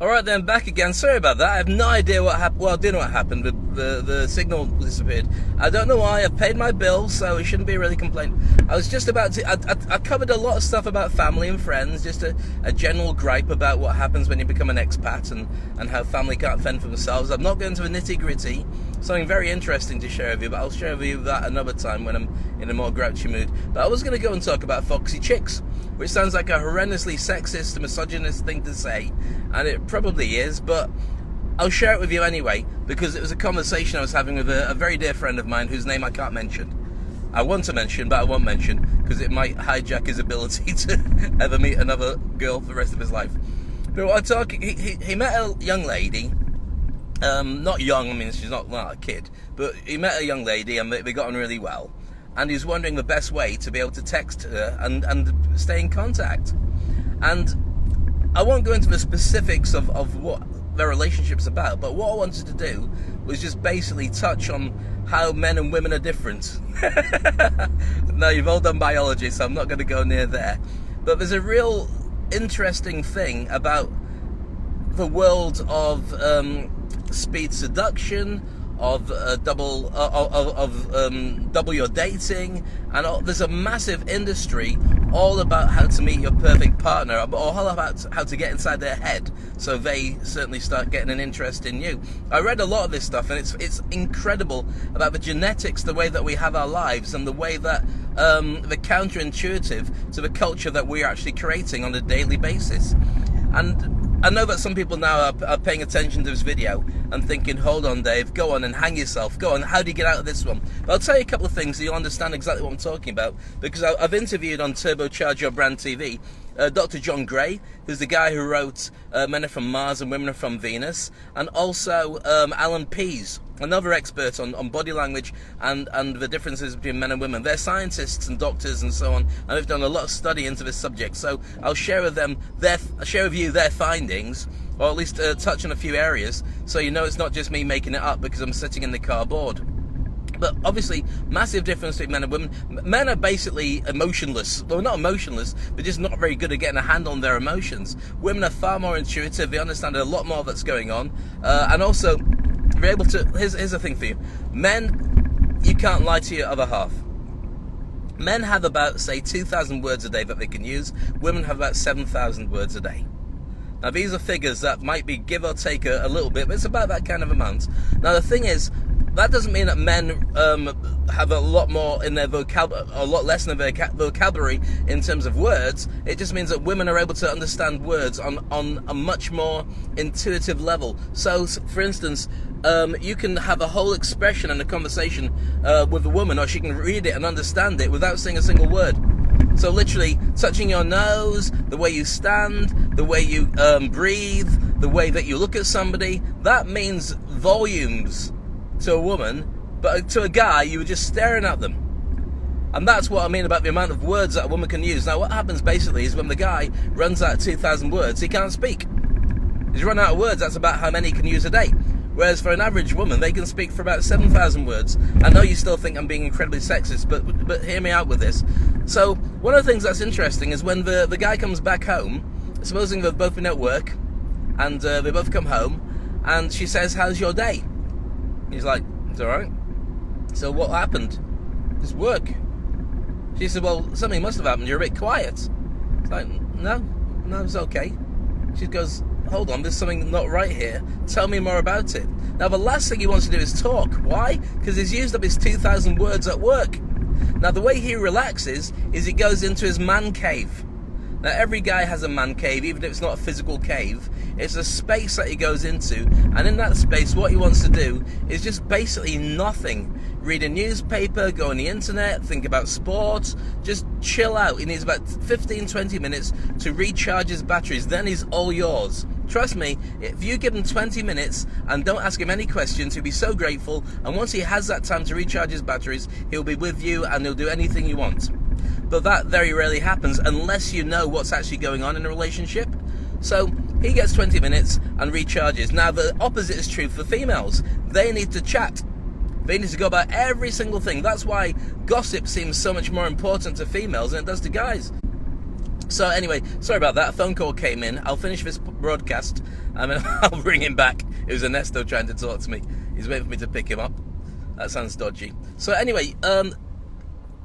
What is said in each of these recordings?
Alright then, back again. Sorry about that. I have no idea what happened. Well, I do know what happened, but the signal disappeared. I don't know why. I've paid my bill, so it shouldn't be really complaining. I was just about to... I covered a lot of stuff about family and friends, just a general gripe about what happens when you become an expat and how family can't fend for themselves. I'm not going to a nitty-gritty. Something very interesting to share with you, but I'll share with you that another time when I'm in a more grouchy mood. But I was going to go and talk about Foxy chicks, which sounds like a horrendously sexist, misogynist thing to say, and it probably is, but I'll share it with you anyway, because it was a conversation I was having with a very dear friend of mine whose name I can't mention. I want to mention, but I won't mention, because it might hijack his ability to ever meet another girl for the rest of his life. But what I'm talking, he met a young lady, not young, I mean, she's not a kid, but he met a young lady and they got on really well. And he's wondering the best way to be able to text her and stay in contact. And I won't go into the specifics of what their relationship's about, but what I wanted to do was just basically touch on how men and women are different. Now, you've all done biology, so I'm not going to go near there. But there's a real interesting thing about the world of speed seduction, of double your dating, and there's a massive industry all about how to meet your perfect partner, or all about how to get inside their head so they certainly start getting an interest in you. I read a lot of this stuff, and it's incredible about the genetics, the way that we have our lives, and the way that the counterintuitive to the culture that we're actually creating on a daily basis. And I know that some people now are paying attention to this video and thinking, hold on, Dave, go on and hang yourself. Go on, how do you get out of this one? But I'll tell you a couple of things so you'll understand exactly what I'm talking about, because I've interviewed on Turbocharge Your Brand TV Dr. John Gray, who's the guy who wrote Men Are From Mars and Women Are From Venus, and also Alan Pease, another expert on body language and the differences between men and women. They're scientists and doctors and so on, and they've done a lot of study into this subject. So I'll share with you their findings, or at least touch on a few areas, so you know it's not just me making it up because I'm sitting in the car bored. But obviously, massive difference between men and women. Men are basically emotionless. Well, not emotionless, but just not very good at getting a handle on their emotions. Women are far more intuitive. They understand a lot more that's going on. And also, they're able to... Here's the thing for you. Men, you can't lie to your other half. Men have about, say, 2,000 words a day that they can use. Women have about 7,000 words a day. Now, these are figures that might be give or take a little bit, but it's about that kind of amount. Now, the thing is, that doesn't mean that men have a lot more in their a lot less in their vocabulary in terms of words. It just means that women are able to understand words on a much more intuitive level. So, for instance, you can have a whole expression in a conversation with a woman, or she can read it and understand it without saying a single word. So literally, touching your nose, the way you stand, the way you breathe, the way that you look at somebody, that means volumes to a woman, but to a guy, you were just staring at them. And that's what I mean about the amount of words that a woman can use. Now, what happens basically is when the guy runs out of 2,000 words, he can't speak. He's run out of words, that's about how many he can use a day. Whereas for an average woman, they can speak for about 7,000 words. I know you still think I'm being incredibly sexist, but hear me out with this. So, one of the things that's interesting is when the guy comes back home, supposing they've both been at work, and they both come home, and she says, "How's your day?" He's like, "It's alright." "So what happened?" "It's work." She said, "Well, something must have happened, you're a bit quiet." It's like, no, it's okay. She goes, "Hold on, there's something not right here. Tell me more about it." Now, the last thing he wants to do is talk. Why? Because he's used up his 2,000 words at work. Now, the way he relaxes is he goes into his man cave. Now, every guy has a man cave, even if it's not a physical cave. It's a space that he goes into, and in that space, what he wants to do is just basically nothing. Read a newspaper, go on the internet, think about sports, just chill out. He needs about 15-20 minutes to recharge his batteries, then he's all yours. Trust me, if you give him 20 minutes and don't ask him any questions, he'll be so grateful, and once he has that time to recharge his batteries, he'll be with you and he'll do anything you want. But that very rarely happens unless you know what's actually going on in a relationship. So he gets 20 minutes and recharges. Now, the opposite is true for females. They need to chat. They need to go about every single thing. That's why gossip seems so much more important to females than it does to guys. So anyway, sorry about that. A phone call came in. I'll finish this broadcast and then I'll bring him back. It was Ernesto trying to talk to me. He's waiting for me to pick him up. That sounds dodgy. So anyway,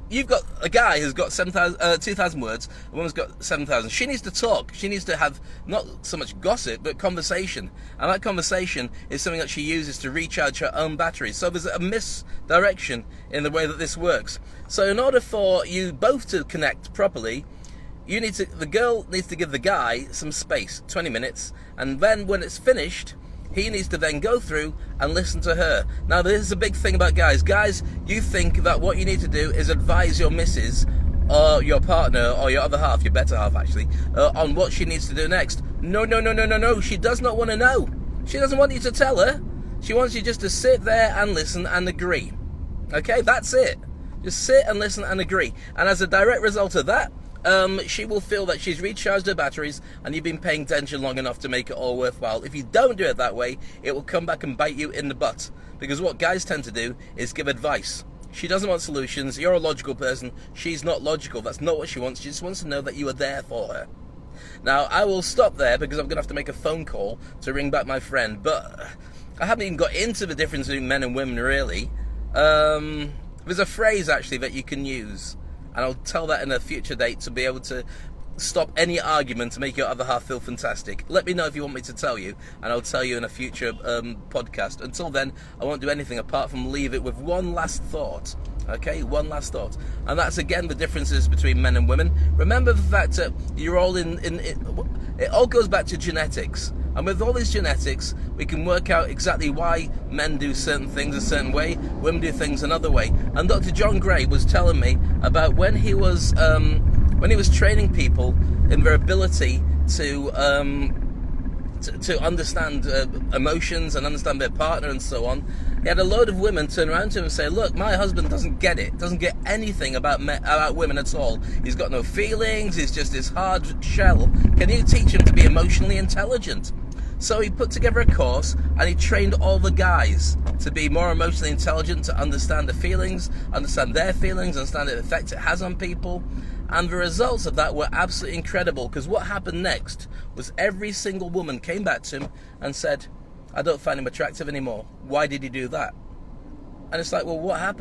you've got a guy who's got 2,000 words. A woman's got 7,000. She needs to talk. She needs to have not so much gossip, but conversation. And that conversation is something that she uses to recharge her own batteries. So there's a misdirection in the way that this works. So in order for you both to connect properly, the girl needs to give the guy some space, 20 minutes, and then when it's finished, he needs to then go through and listen to her. Now, this is a big thing about guys. Guys, you think that what you need to do is advise your missus, or your partner, or your other half, your better half actually, on what she needs to do next. No. She does not want to know. She doesn't want you to tell her. She wants you just to sit there and listen and agree. Okay, that's it. Just sit and listen and agree. And as a direct result of that, she will feel that she's recharged her batteries and you've been paying attention long enough to make it all worthwhile. If you don't do it that way, it will come back and bite you in the butt. Because what guys tend to do is give advice. She doesn't want solutions. You're a logical person. She's not logical. That's not what she wants. She just wants to know that you are there for her. Now, I will stop there because I'm going to have to make a phone call to ring back my friend. But I haven't even got into the difference between men and women, really. There's a phrase, actually, that you can use. And I'll tell that in a future date to be able to stop any argument to make your other half feel fantastic. Let me know if you want me to tell you, and I'll tell you in a future podcast. Until then, I won't do anything apart from leave it with one last thought. Okay, one last thought. And that's, again, the differences between men and women. Remember the fact that you're all it all goes back to genetics. And with all these genetics, we can work out exactly why men do certain things a certain way, women do things another way. And Dr. John Gray was telling me about when he was training people in their ability to understand emotions and understand their partner and so on. He had a load of women turn around to him and say, look, my husband doesn't get it, doesn't get anything about women at all. He's got no feelings, he's just this hard shell. Can you teach him to be emotionally intelligent? So he put together a course and he trained all the guys to be more emotionally intelligent, to understand the feelings, understand their feelings, understand the effect it has on people. And the results of that were absolutely incredible, because what happened next was every single woman came back to him and said, I don't find him attractive anymore. Why did he do that? And it's like, well, what happened?